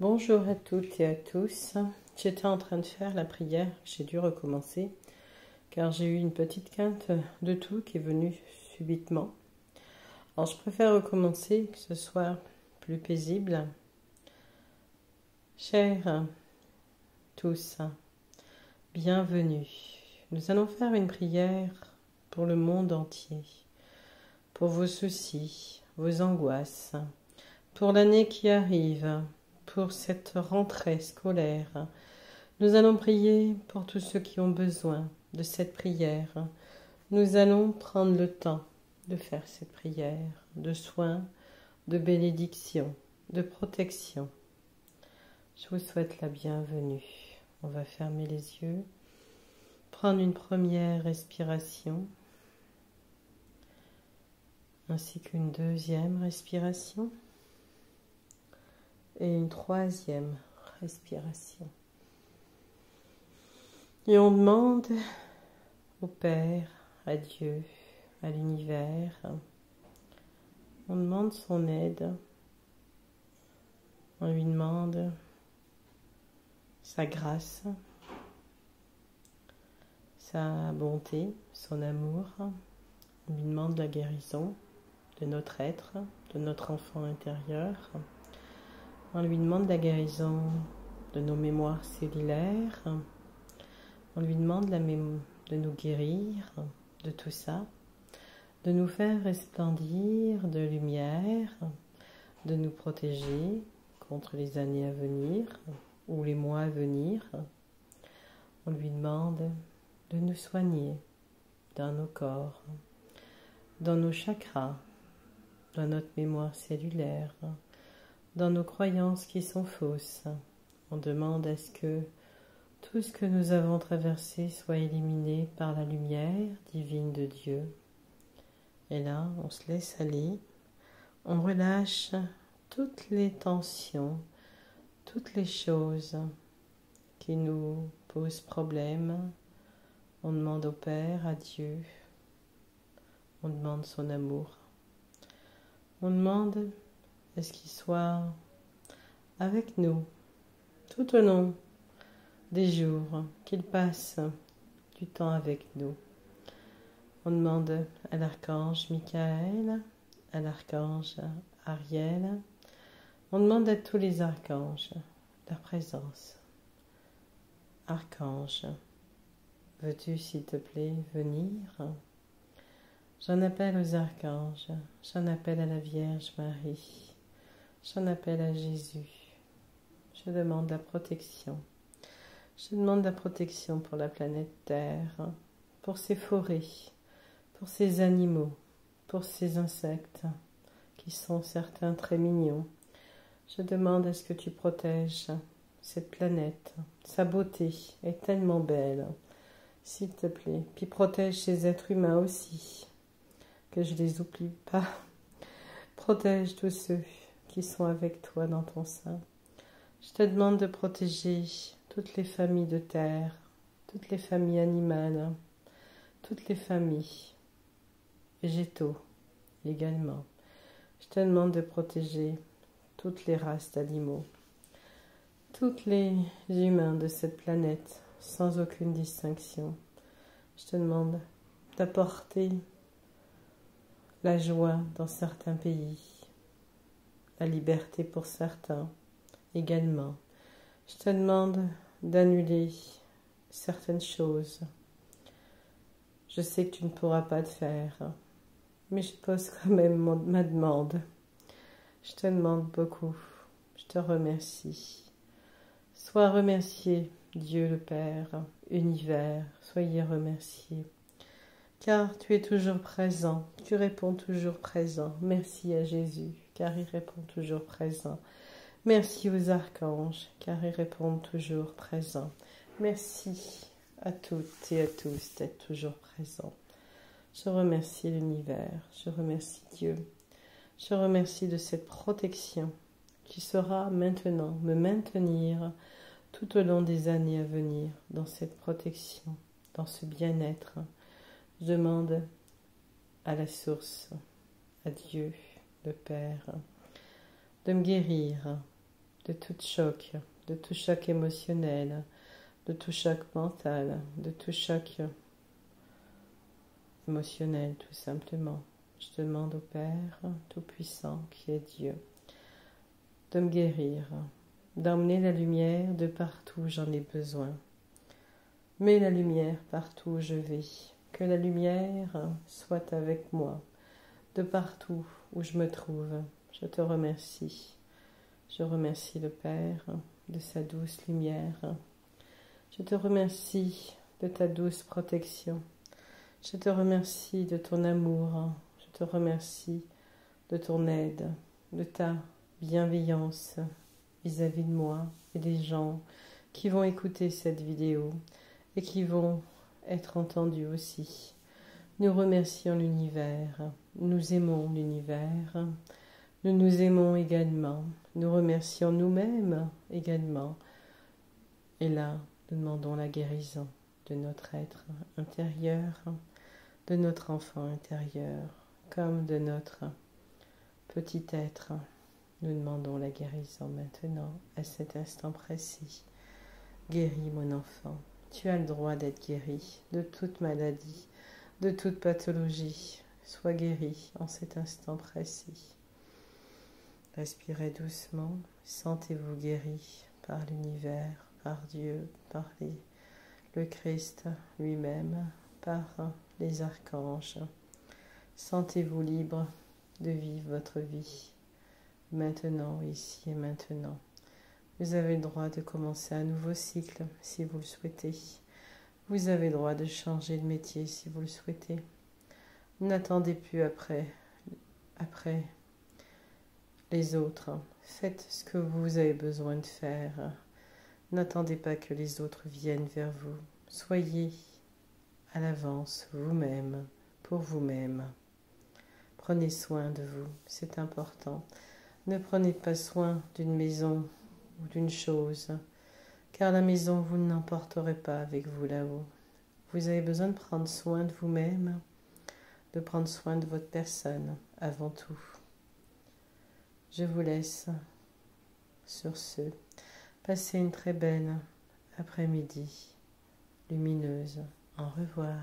Bonjour à toutes et à tous. J'étais en train de faire la prière, j'ai dû recommencer car j'ai eu une petite quinte de toux qui est venue subitement. Alors je préfère recommencer, que ce soit plus paisible. Chers tous, bienvenue. Nous allons faire une prière pour le monde entier, pour vos soucis, vos angoisses, pour l'année qui arrive, pour cette rentrée scolaire. Nous allons prier pour tous ceux qui ont besoin de cette prière. Nous allons prendre le temps de faire cette prière, de soins, de bénédiction, de protection. Je vous souhaite la bienvenue. On va fermer les yeux, prendre une première respiration, ainsi qu'une deuxième respiration et une troisième respiration. Et on demande au Père, à Dieu, à l'univers, on demande son aide, on lui demande sa grâce, sa bonté, son amour, on lui demande la guérison de notre être, de notre enfant intérieur, on lui demande la guérison de nos mémoires cellulaires, on lui demande de nous guérir de tout ça, de nous faire resplendir de lumière, de nous protéger contre les années à venir ou les mois à venir. On lui demande de nous soigner dans nos corps, dans nos chakras, dans notre mémoire cellulaire, dans nos croyances qui sont fausses. On demande à ce que tout ce que nous avons traversé soit éliminé par la lumière divine de Dieu. Et là, on se laisse aller, on relâche toutes les tensions, toutes les choses qui nous posent problème. On demande au Père, à Dieu, on demande son amour. On demande à ce qu'il soit avec nous tout au long des jours, qu'il passe du temps avec nous. On demande à l'archange Michael, à l'archange Ariel, on demande à tous les archanges leur présence. Archange, veux-tu s'il te plaît venir? J'en appelle aux archanges, j'en appelle à la Vierge Marie, j'en appelle à Jésus. Je demande la protection. Je demande la protection pour la planète Terre, pour ces forêts, pour ces animaux, pour ces insectes qui sont certains très mignons. Je demande à ce que tu protèges cette planète. Sa beauté est tellement belle, s'il te plaît. Puis protège ces êtres humains aussi, que je les oublie pas. Protège tous ceux qui sont avec toi dans ton sein. Je te demande de protéger toutes les familles de terre, toutes les familles animales, toutes les familles végétaux également. Je te demande de protéger toutes les races d'animaux, tous les humains de cette planète, sans aucune distinction. Je te demande d'apporter la joie dans certains pays, la liberté pour certains également. Je te demande d'annuler certaines choses. Je sais que tu ne pourras pas le faire, mais je pose quand même ma demande. Je te demande beaucoup. Je te remercie. Sois remercié, Dieu le Père, univers, soyez remercié. Car tu es toujours présent, tu réponds toujours présent. Merci à Jésus, car il répond toujours présent. Merci aux archanges, car ils répondent toujours présents. Merci à toutes et à tous d'être toujours présents. Je remercie l'univers, je remercie Dieu. Je remercie de cette protection qui sera maintenant me maintenir tout au long des années à venir dans cette protection, dans ce bien-être. Je demande à la source, à Dieu, le Père, de me guérir de tout choc émotionnel, de tout choc mental, de tout choc émotionnel tout simplement. Je demande au Père Tout-Puissant qui est Dieu de me guérir, d'emmener la lumière de partout où j'en ai besoin. Mets la lumière partout où je vais, que la lumière soit avec moi, de partout où je me trouve. Je te remercie. Je remercie le Père de sa douce lumière. Je te remercie de ta douce protection. Je te remercie de ton amour. Je te remercie de ton aide, de ta bienveillance vis-à-vis de moi et des gens qui vont écouter cette vidéo et qui vont être entendus aussi. Nous remercions l'univers, nous aimons l'univers, nous nous aimons également, nous remercions nous-mêmes également. Et là, nous demandons la guérison de notre être intérieur, de notre enfant intérieur, comme de notre petit être. Nous demandons la guérison maintenant, à cet instant précis. Guéris mon enfant, tu as le droit d'être guéri de toute maladie, de toute pathologie. Sois guéri en cet instant précis. Respirez doucement, sentez-vous guéri par l'univers, par Dieu, par le Christ lui-même, par les archanges. Sentez-vous libre de vivre votre vie, maintenant, ici et maintenant. Vous avez le droit de commencer un nouveau cycle si vous le souhaitez. Vous avez le droit de changer de métier si vous le souhaitez. N'attendez plus après les autres. Faites ce que vous avez besoin de faire. N'attendez pas que les autres viennent vers vous. Soyez à l'avance vous-même, pour vous-même. Prenez soin de vous, c'est important. Ne prenez pas soin d'une maison ou d'une chose, car la maison, vous ne l'emporterez pas avec vous là-haut. Vous avez besoin de prendre soin de vous-même, de prendre soin de votre personne avant tout. Je vous laisse sur ce. Passez une très belle après-midi lumineuse. Au revoir.